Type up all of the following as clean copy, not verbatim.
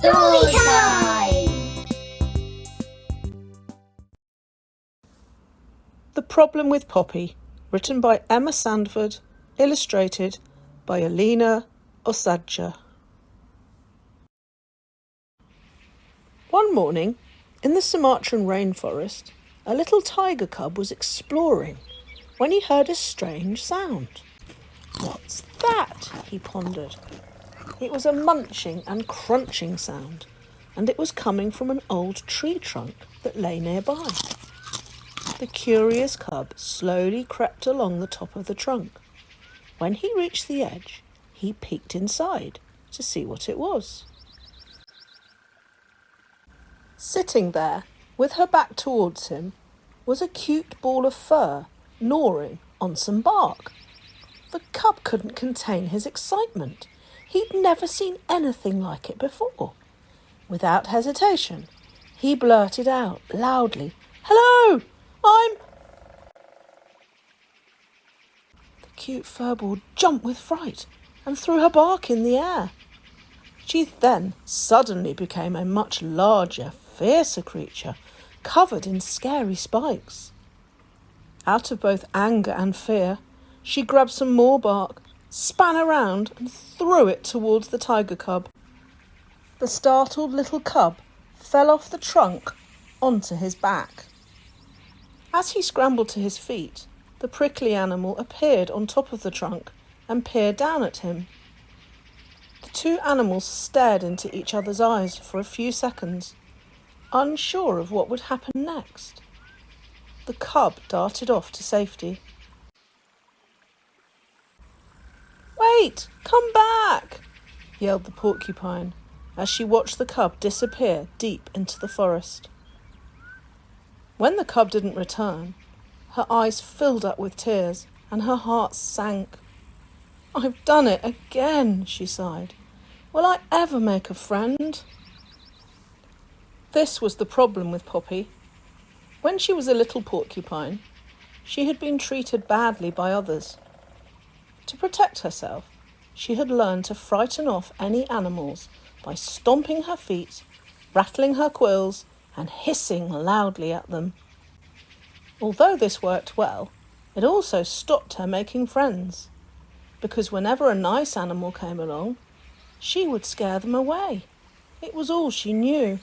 Story time! The Problem with Poppy, written by Emma Sanford, illustrated by Olena, Osadcha. One morning, in the Sumatran rainforest, a little tiger cub was exploring when he heard a strange sound. "What's that?" he pondered. It was a munching and crunching sound, and it was coming from an old tree trunk that lay nearby. The curious cub slowly crept along the top of the trunk. When he reached the edge, he peeked inside to see what it was. Sitting there, with her back towards him, was a cute ball of fur gnawing on some bark. The cub couldn't contain his excitement. He'd never seen anything like it before. Without hesitation, he blurted out loudly, "Hello! The cute furball jumped with fright and threw her bark in the air. She then suddenly became a much larger, fiercer creature, covered in scary spikes. Out of both anger and fear, she grabbed some more bark, span around and threw it towards the tiger cub. The startled little cub fell off the trunk onto his back. As he scrambled to his feet, the prickly animal appeared on top of the trunk and peered down at him. The two animals stared into each other's eyes for a few seconds, unsure of what would happen next. The cub darted off to safety. "Wait! Come back!" yelled the porcupine as she watched the cub disappear deep into the forest. When the cub didn't return, her eyes filled up with tears and her heart sank. "I've done it again," she sighed. "Will I ever make a friend?" This was the problem with Poppy. When she was a little porcupine, she had been treated badly by others. To protect herself, she had learned to frighten off any animals by stomping her feet, rattling her quills, and hissing loudly at them. Although this worked well, it also stopped her making friends, because whenever a nice animal came along, she would scare them away. It was all she knew.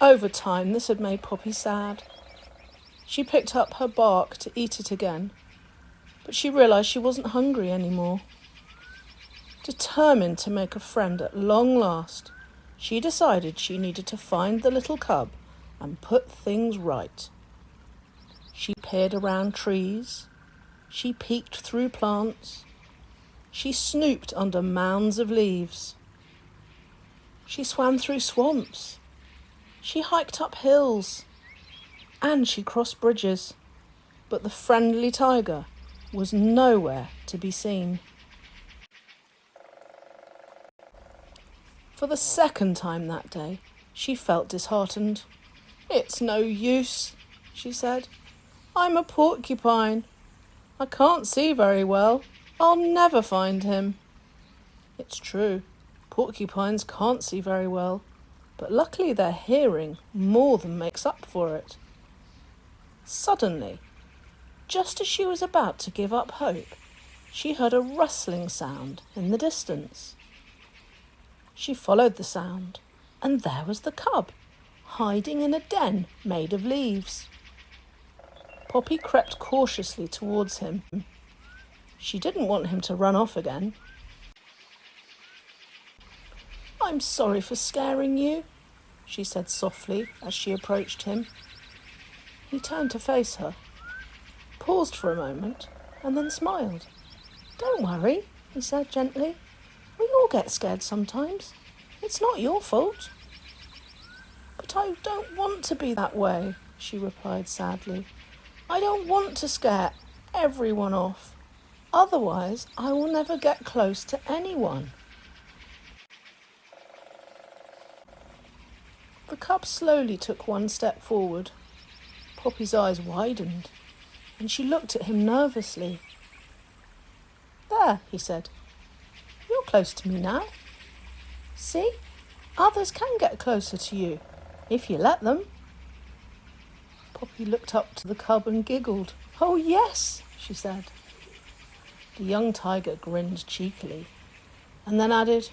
Over time, this had made Poppy sad. She picked up her bark to eat it again, but she realised she wasn't hungry anymore. Determined to make a friend at long last, she decided she needed to find the little cub and put things right. She peered around trees, she peeked through plants, she snooped under mounds of leaves. She swam through swamps, she hiked up hills, and she crossed bridges, but the friendly tiger was nowhere to be seen. For the second time that day, she felt disheartened. "It's no use," she said. "I'm a porcupine. I can't see very well. I'll never find him." It's true, porcupines can't see very well, but luckily their hearing more than makes up for it. Suddenly, just as she was about to give up hope, she heard a rustling sound in the distance. She followed the sound, and there was the cub, hiding in a den made of leaves. Poppy crept cautiously towards him. She didn't want him to run off again. "I'm sorry for scaring you," she said softly as she approached him. He turned to face her, paused for a moment, and then smiled. "Don't worry," he said gently. "We all get scared sometimes. It's not your fault." "But I don't want to be that way," she replied sadly. "I don't want to scare everyone off. Otherwise, I will never get close to anyone." The cub slowly took one step forward. Poppy's eyes widened, and she looked at him nervously. "There," he said. "You're close to me now. See, others can get closer to you if you let them. Poppy looked up to the cub and giggled. "Oh yes," she said. The young tiger grinned cheekily and then added,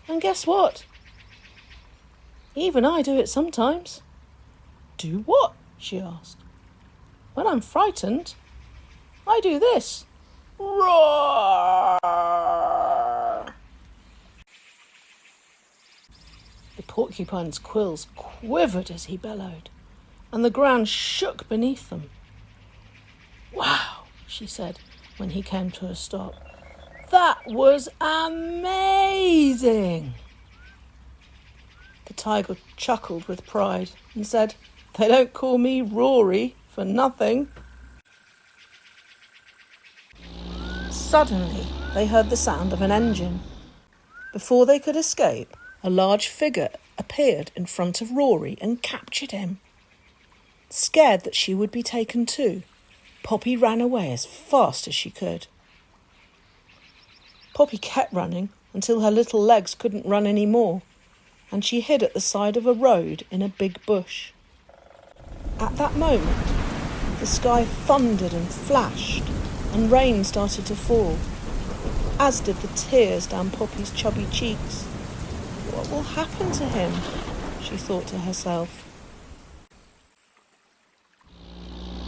"And guess what? Even I do it sometimes." "Do what?" she asked. "When I'm frightened, I do this. Roar!" The porcupine's quills quivered as he bellowed, and the ground shook beneath them. "Wow," she said when he came to a stop. "That was amazing." The tiger chuckled with pride and said, "They don't call me Rory for nothing." Suddenly, they heard the sound of an engine. Before they could escape, a large figure appeared in front of Rory and captured him. Scared that she would be taken too, Poppy ran away as fast as she could. Poppy kept running until her little legs couldn't run any more, and she hid at the side of a road in a big bush. At that moment, the sky thundered and flashed, and rain started to fall, as did the tears down Poppy's chubby cheeks. What will happen to him? She thought to herself.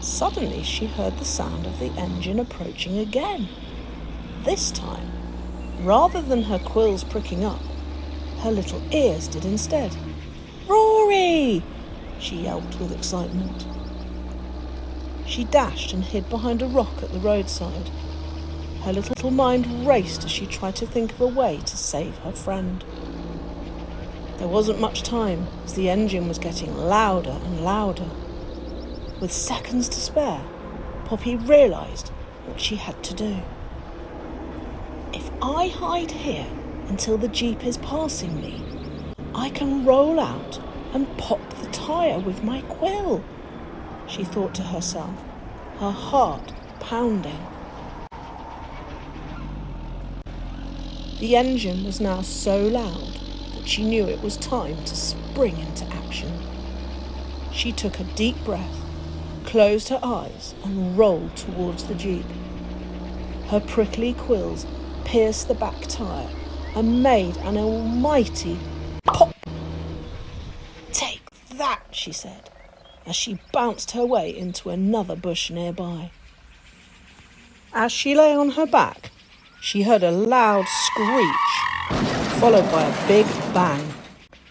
Suddenly she heard the sound of the engine approaching again. This time, rather than her quills pricking up, her little ears did instead. "Rory!" she yelped with excitement. She dashed and hid behind a rock at the roadside. Her little mind raced as she tried to think of a way to save her friend. There wasn't much time, as the engine was getting louder and louder. With seconds to spare, Poppy realised what she had to do. "If I hide here until the jeep is passing me, I can roll out and pop the tyre with my quill," she thought to herself, her heart pounding. The engine was now so loud that she knew it was time to spring into action. She took a deep breath, closed her eyes and rolled towards the jeep. Her prickly quills pierced the back tyre and made an almighty pop. "Take that," she said, as she bounced her way into another bush nearby. As she lay on her back, she heard a loud screech, followed by a big bang.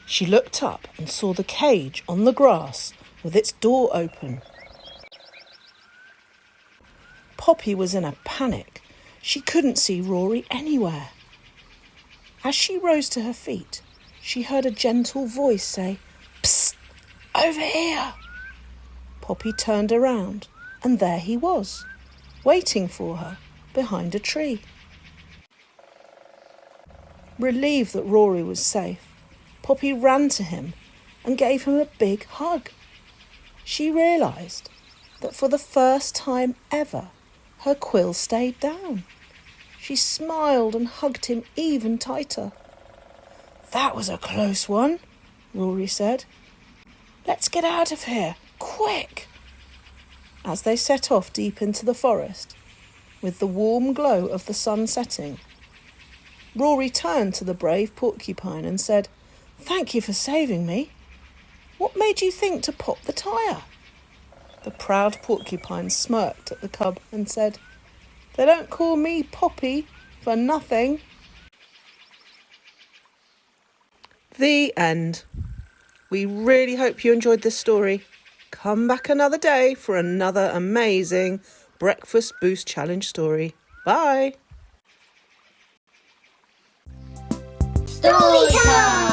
She looked up and saw the cage on the grass with its door open. Poppy was in a panic. She couldn't see Rory anywhere. As she rose to her feet, she heard a gentle voice say, "Psst, over here." Poppy turned around, and there he was, waiting for her behind a tree. Relieved that Rory was safe, Poppy ran to him and gave him a big hug. She realised that for the first time ever, her quill stayed down. She smiled and hugged him even tighter. "That was a close one," Rory said. "Let's get out of here, quick!" As they set off deep into the forest, with the warm glow of the sun setting, Rory turned to the brave porcupine and said, "Thank you for saving me. What made you think to pop the tyre?" The proud porcupine smirked at the cub and said, "They don't call me Poppy for nothing." The end. We really hope you enjoyed this story. Come back another day for another amazing Breakfast Boost Challenge story. Bye. Story time!